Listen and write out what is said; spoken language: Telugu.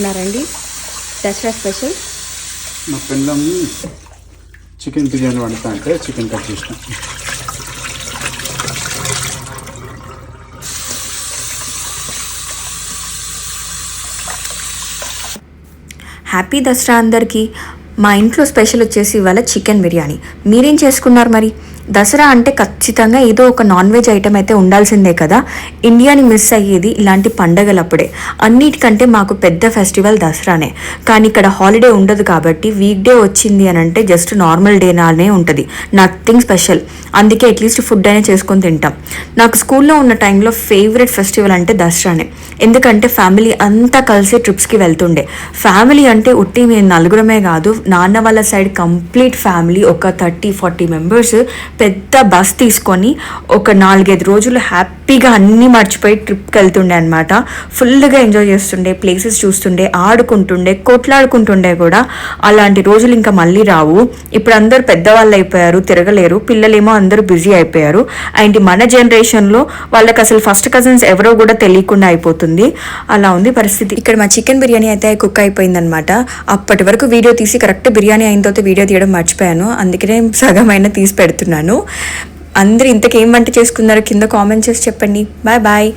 చేస్తున్నారండి దసరా స్పెషల్? మా పిల్లం చికెన్ బిర్యానీ వండుతా అంటే చికెన్ కట్ చేసిన. హ్యాపీ దసరా అందరికీ. మా ఇంట్లో స్పెషల్ వచ్చేసి ఇవాళ చికెన్ బిర్యానీ. మీరేం చేసుకున్నారు మరి? దసరా అంటే ఖచ్చితంగా ఏదో ఒక నాన్ వెజ్ ఐటెం అయితే ఉండాల్సిందే కదా. ఇండియాని మిస్ అయ్యేది ఇలాంటి పండగలప్పుడే. అన్నిటికంటే మాకు పెద్ద ఫెస్టివల్ దసరానే. కానీ ఇక్కడ హాలిడే ఉండదు కాబట్టి వీక్ డే వచ్చింది అని అంటే జస్ట్ నార్మల్ డేనానే ఉంటుంది, నథింగ్ స్పెషల్. అందుకే అట్లీస్ట్ ఫుడ్ అయినా చేసుకొని తింటాం. నాకు స్కూల్లో ఉన్న టైంలో ఫేవరెట్ ఫెస్టివల్ అంటే దసరానే. ఎందుకంటే ఫ్యామిలీ అంతా కలిసి ట్రిప్స్కి వెళ్తుండే. ఫ్యామిలీ అంటే ఉట్టి మేము నలుగురమే కాదు, నాన్న వాళ్ళ సైడ్ కంప్లీట్ ఫ్యామిలీ ఒక 30-40 మెంబర్స్ పెద్ద బస్ తీసుకొని ఒక 4-5 రోజులు హ్యాపీగా అన్నీ మర్చిపోయి ట్రిప్కి వెళ్తుండే అనమాట. ఫుల్గా ఎంజాయ్ చేస్తుండే, ప్లేసెస్ చూస్తుండే, ఆడుకుంటుండే, కొట్లాడుకుంటుండే కూడా. అలాంటి రోజులు ఇంకా మళ్ళీ రావు. ఇప్పుడు అందరూ పెద్దవాళ్ళు అయిపోయారు, తిరగలేరు. పిల్లలేమో అందరూ బిజీ అయిపోయారు. అండ్ మన జనరేషన్లో వాళ్ళకి అసలు ఫస్ట్ కజిన్స్ ఎవరో కూడా తెలియకుండా అయిపోతుంది. అలా ఉంది పరిస్థితి. ఇక్కడ మా చికెన్ బిర్యానీ అయితే కుక్ అయిపోయిందనమాట. అప్పటి వరకు వీడియో తీసి కరెక్ట్ బిర్యానీ అయిన తర్వాత వీడియో తీయడం మర్చిపోయాను. అందుకనే సగమైన తీసి పెడుతున్నాను. అందరూ ఇంతకేం వంట చేసుకున్నారో కింద కామెంట్ చేసి చెప్పండి. Bye bye.